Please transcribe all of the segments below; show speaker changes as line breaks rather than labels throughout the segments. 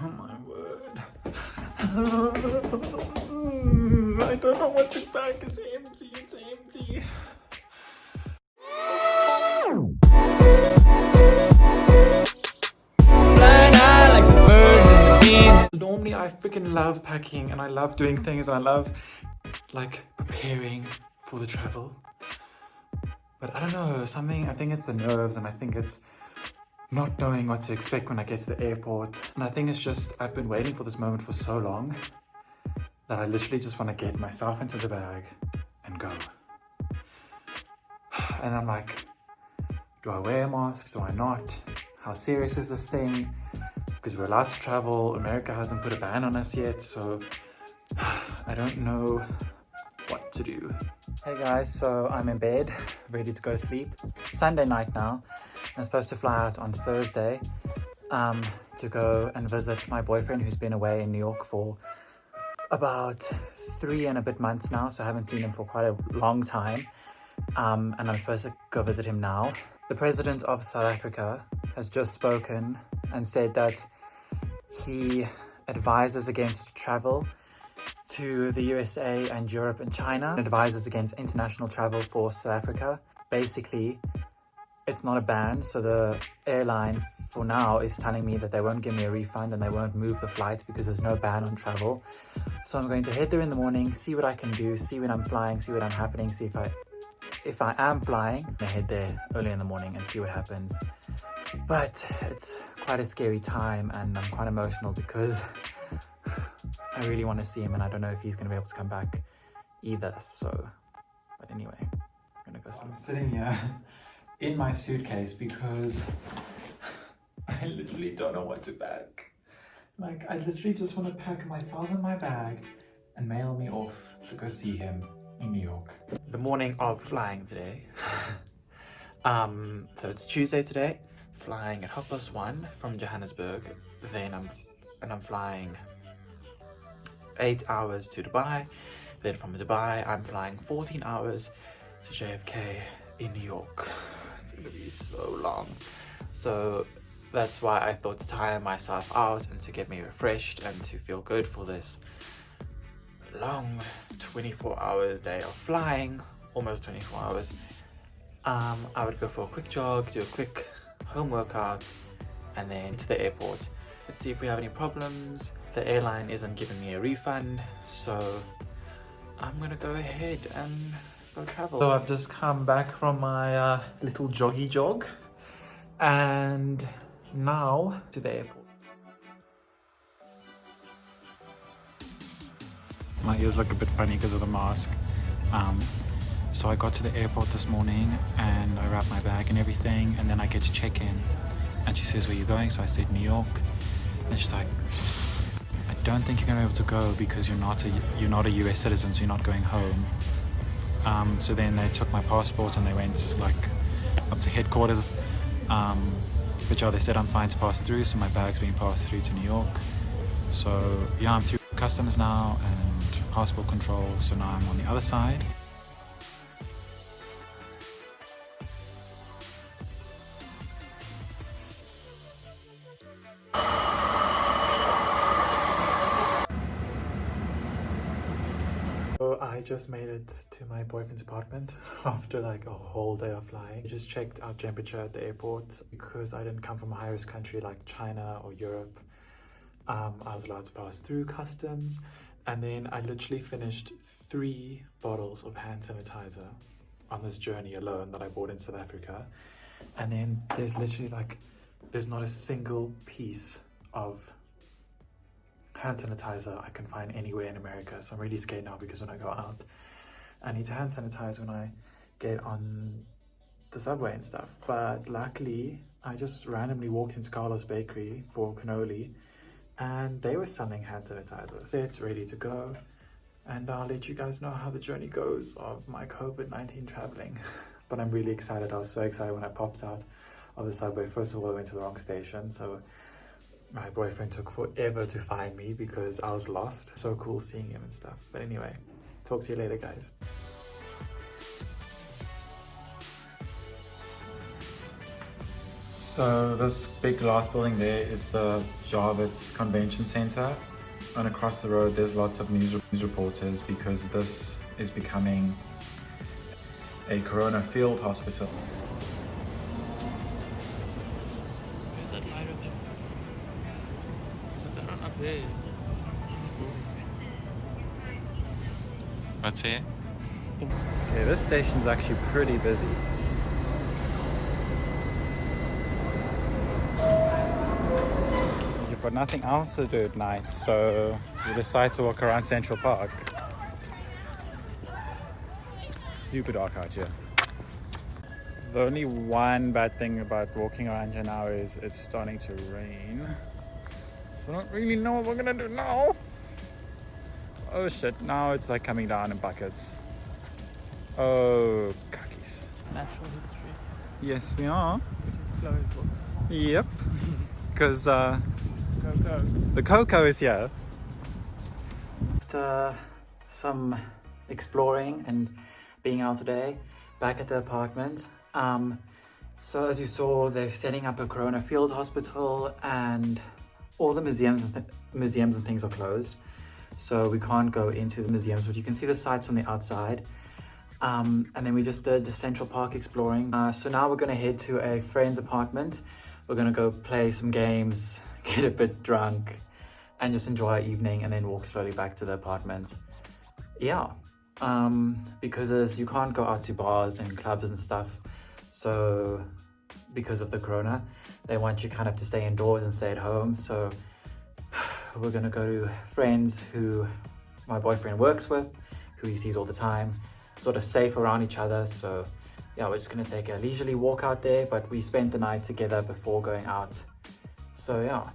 Oh my word. I don't know what to pack. It's empty. It's empty. Flying high like the birds and the bees. Normally I freaking love packing and I love doing things and I love like preparing for the travel. But I don't know, I think it's the nerves and I think it's not knowing what to expect when I get to the airport. And I think it's just, I've been waiting for this moment for so long that I literally just want to get myself into the bag and go. And I'm like, do I wear a mask? Do I not? How serious is this thing? Because we're allowed to travel. America hasn't put a ban on us yet, so I don't know what to do. Hey guys, so I'm in bed, ready to go to sleep. Sunday night now. I'm supposed to fly out on Thursday to go and visit my boyfriend who's been away in New York for about 3 and a bit months now, so I haven't seen him for quite a long time. And I'm supposed to go visit him now. The president of South Africa has just spoken and said that he advises against travel to the USA and Europe and China, advises against international travel for South Africa. Basically, it's not a ban, so the airline for now is telling me that they won't give me a refund and they won't move the flight because there's no ban on travel. So I'm going to head there in the morning, see what I can do, see when I'm flying, see what I'm happening, see if I am flying, I head there early in the morning and see what happens. But it's quite a scary time and I'm quite emotional because I really want to see him and I don't know if he's going to be able to come back either. So, but anyway, I'm going to go sleep. I'm sitting here in my suitcase because I literally don't know what to pack. Like, I literally just want to pack myself in my bag and mail me off to go see him in New York. The morning of flying today. So it's Tuesday today, flying at 1:30 from Johannesburg. Then I'm flying 8 hours to Dubai. Then from Dubai, I'm flying 14 hours to JFK in New York. It's gonna be so long. So that's why I thought to tire myself out and to get me refreshed and to feel good for this long 24 hours day of flying, almost 24 hours. I would go for a quick jog, do a quick home workout, and then to the airport. Let's see if we have any problems. The airline isn't giving me a refund, so I'm gonna go ahead and go travel. So I've just come back from my little joggy jog, and now to the airport. My ears look a bit funny because of the mask. So I got to the airport this morning and I wrapped my bag and everything, and then I get to check in and she says, where are you going? So I said New York, and she's like, I don't think you're gonna be able to go because you're not a US citizen, so you're not going home. So then they took my passport and they went like up to headquarters, but yeah, they said I'm fine to pass through, so my bag's being passed through to New York. So yeah, I'm through customs now and passport control, so now I'm on the other side. So I just made it to my boyfriend's apartment after like a whole day of flying. I just checked our temperature at the airport because I didn't come from a high-risk country like China or Europe. I was allowed to pass through customs, and then I literally finished 3 bottles of hand sanitizer on this journey alone that I bought in South Africa. And then there's literally like, there's not a single piece of hand sanitizer I can find anywhere in America. So I'm really scared now because when I go out, I need to hand sanitize when I get on the subway and stuff. But luckily, I just randomly walked into Carlos Bakery for cannoli and they were selling hand sanitizer. So it's ready to go. And I'll let you guys know how the journey goes of my COVID-19 traveling. But I'm really excited. I was so excited when I popped out of the subway. First of all, I went to the wrong station. So my boyfriend took forever to find me because I was lost. So cool seeing him and stuff. But anyway, talk to you later, guys. So this big glass building there is the Javits Convention Center, and across the road there's lots of news reporters because this is becoming a corona field hospital.
Where's that light of them? Is it that one up there?
What's here? Okay, this station's actually pretty busy. You've got nothing else to do at night, so you decide to walk around Central Park. It's super dark out here. The only one bad thing about walking around here now is it's starting to rain. So I don't really know what we're gonna do now. Oh shit, now it's like coming down in buckets. Oh, cookies.
Natural history.
Yes, we are.
Which is closed also.
Yep. Because
Coco.
the cocoa is here. After some exploring and being out today, back at the apartment. So as you saw, they're setting up a corona field hospital and all the museums and things are closed. So we can't go into the museums, but you can see the sites on the outside. And then we just did Central Park exploring. So now we're gonna head to a friend's apartment. We're gonna go play some games, get a bit drunk, and just enjoy our evening and then walk slowly back to the apartment. Yeah, because as you can't go out to bars and clubs and stuff. So because of the corona, they want you kind of to stay indoors and stay at home. So we're gonna go to friends who my boyfriend works with, who he sees all the time, sort of safe around each other. So yeah, we're just gonna take a leisurely walk out there, but we spent the night together before going out. So yeah,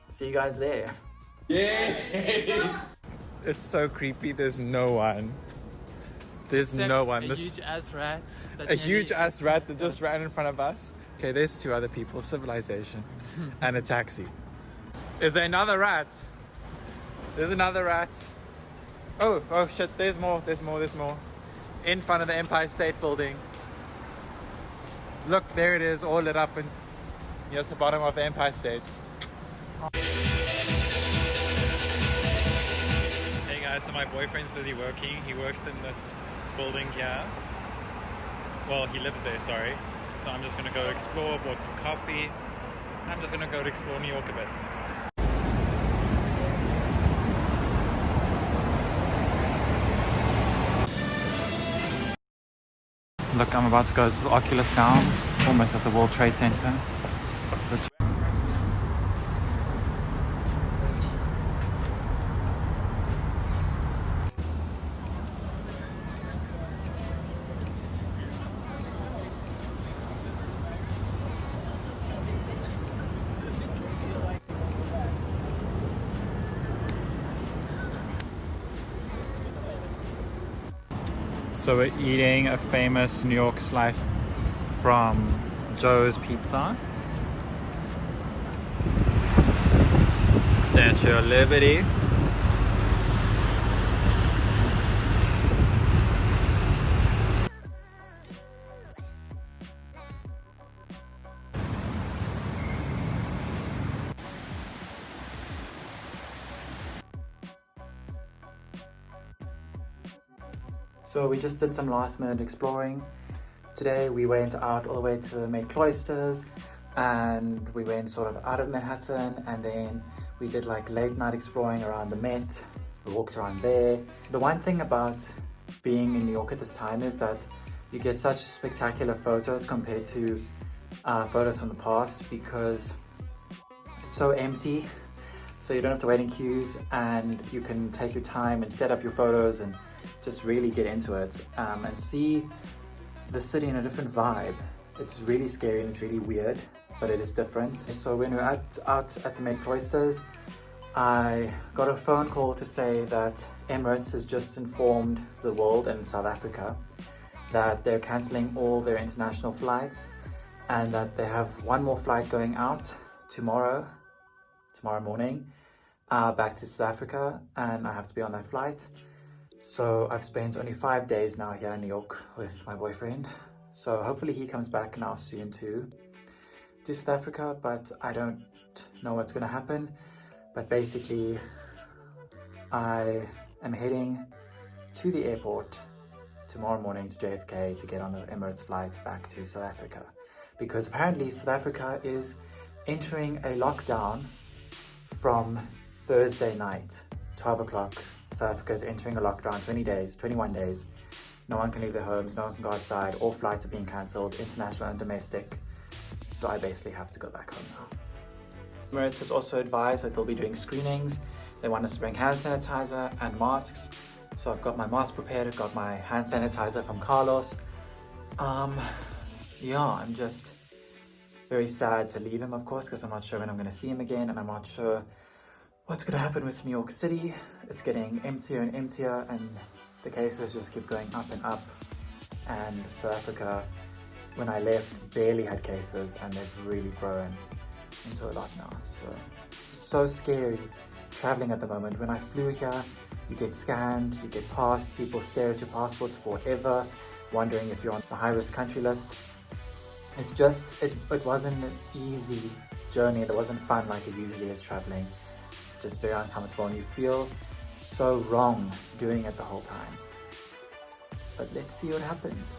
see you guys there.
Yes! It's so creepy, there's no one. There's
Except
no one.
A huge ass rat.
A huge ass rat that just ran in front of us. Okay, there's two other people, civilization, and a taxi. Is there another rat? There's another rat. Oh shit, there's more. In front of the Empire State Building. Look, there it is, all lit up, and here's the bottom of the Empire State.
Hey guys, so my boyfriend's busy working. He works in this building here. Well, he lives there, sorry. So I'm just gonna go explore, bought some coffee. I'm just gonna go to explore New York a bit. Look, I'm about to go to the Oculus now, almost at the World Trade Center. So we're eating a famous New York slice from Joe's Pizza. Statue of Liberty. So we just did some last minute exploring. Today we went out all the way to the Met Cloisters and we went sort of out of Manhattan, and then we did like late night exploring around the Met. We walked around there. The one thing about being in New York at this time is that you get such spectacular photos compared to photos from the past because it's so empty. So you don't have to wait in queues and you can take your time and set up your photos and just really get into it and see the city in a different vibe. It's really scary and it's really weird, but it is different. So when we were out at the Met Cloisters, I got a phone call to say that Emirates has just informed the world and South Africa that they're cancelling all their international flights and that they have one more flight going out tomorrow morning back to South Africa, and I have to be on that flight. So I've spent only 5 days now here in New York with my boyfriend. So hopefully he comes back now soon too. to South Africa, but I don't know what's going to happen. But basically, I am heading to the airport tomorrow morning to JFK to get on the Emirates flight back to South Africa, because apparently South Africa is entering a lockdown from Thursday night, 12 o'clock. South Africa is entering a lockdown, 21 days. No one can leave their homes, no one can go outside, all flights are being cancelled, international and domestic. So I basically have to go back home now. Emirates has also advised that they'll be doing screenings. They want us to bring hand sanitizer and masks. So I've got my mask prepared, I've got my hand sanitizer from Carlos. Yeah, I'm just very sad to leave him, of course, because I'm not sure when I'm going to see him again, and I'm not sure what's going to happen with New York City. It's getting emptier and emptier, and the cases just keep going up and up. And South Africa, when I left, barely had cases, and they've really grown into a lot now. So it's so scary traveling at the moment. When I flew here, you get scanned, you get passed, people stare at your passports forever, wondering if you're on the high-risk country list. It's just, it wasn't an easy journey. It wasn't fun like it usually is traveling. It's just very uncomfortable, and you feel so wrong doing it the whole time. But let's see what happens.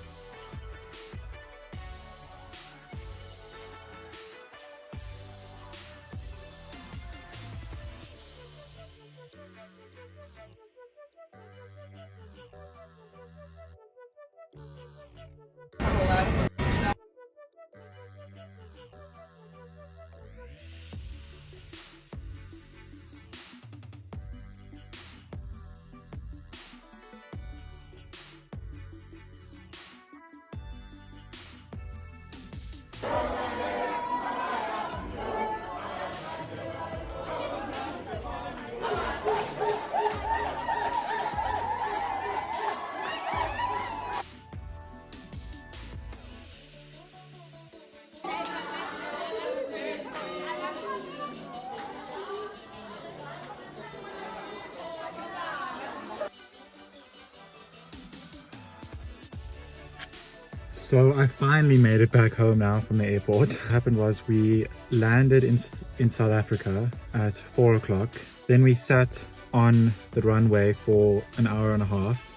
So I finally made it back home now from the airport. What happened was we landed in South Africa at 4 o'clock. Then we sat on the runway for an hour and a half.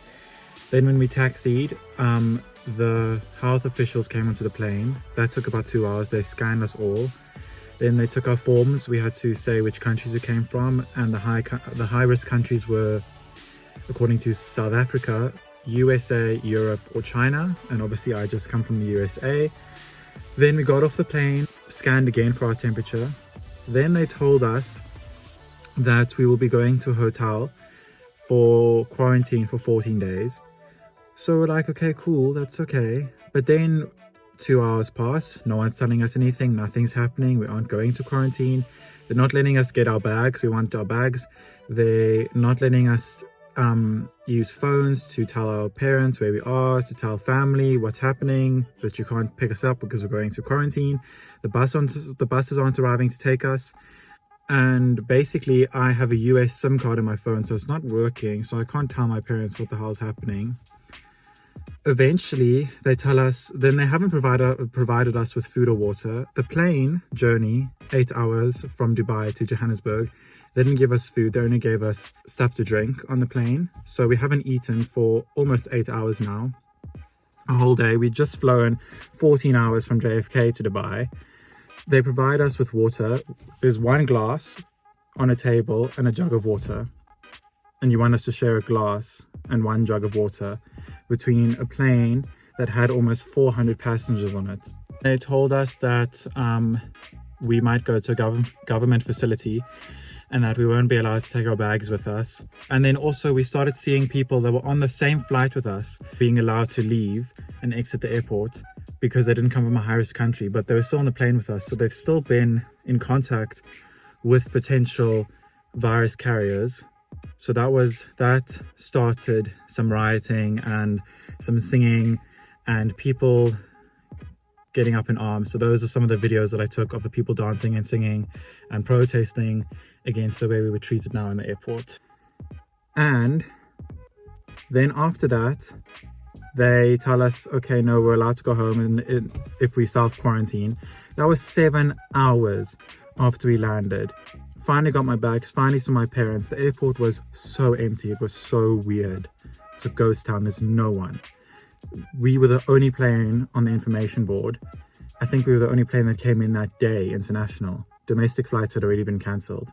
Then when we taxied, the health officials came onto the plane. That took about 2 hours. They scanned us all. Then they took our forms. We had to say which countries we came from, and the high-risk countries were, according to South Africa, USA, Europe or China, and obviously I just come from the USA. Then we got off the plane, scanned again for our temperature. Then they told us that we will be going to a hotel for quarantine for 14 days. So we're like, okay, cool, that's okay. But then 2 hours pass, no one's telling us anything, nothing's happening, we aren't going to quarantine. They're not letting us get our bags, we want our bags. They're not letting us use phones to tell our parents where we are, to tell family what's happening, that you can't pick us up because we're going to quarantine. The buses aren't arriving to take us. And basically I have a US SIM card in my phone, so it's not working, so I can't tell my parents what the hell's happening. Eventually they tell us, then they haven't provided us with food or water. The plane journey, 8 hours from Dubai to Johannesburg, they didn't give us food, they only gave us stuff to drink on the plane. So we haven't eaten for almost 8 hours now, a whole day. We'd just flown 14 hours from JFK to Dubai. They provide us with water. There's one glass on a table and a jug of water. And you want us to share a glass and one jug of water between a plane that had almost 400 passengers on it. They told us that we might go to a government facility and that we won't be allowed to take our bags with us. And then also we started seeing people that were on the same flight with us being allowed to leave and exit the airport because they didn't come from a high-risk country, but they were still on the plane with us. So they've still been in contact with potential virus carriers. So that started some rioting and some singing and people getting up in arms. So those are some of the videos that I took of the people dancing and singing and protesting against the way we were treated now in the airport. And then after that, they tell us, okay, no, we're allowed to go home, and if we self-quarantine. That was 7 hours after we landed. Finally got my bags, finally saw my parents. The airport was so empty. It was so weird. It's a ghost town. There's no one. We were the only plane on the information board. I think we were the only plane that came in that day, international. Domestic flights had already been cancelled.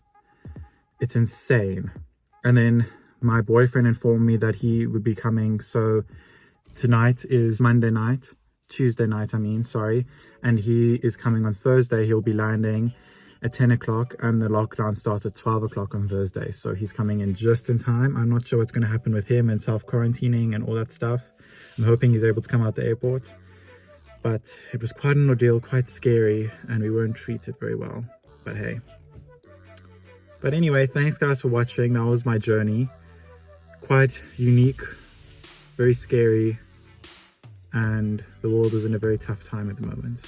It's insane. And then my boyfriend informed me that he would be coming. So tonight is Tuesday night, and he is coming on Thursday. He'll be landing at 10 o'clock and the lockdown starts at 12 o'clock on Thursday. So he's coming in just in time. I'm not sure what's going to happen with him and self-quarantining and all that stuff. I'm hoping he's able to come out the airport. But it was quite an ordeal, quite scary, and we weren't treated very well. But hey. But anyway, thanks guys for watching. That was my journey. Quite unique, very scary, and the world is in a very tough time at the moment.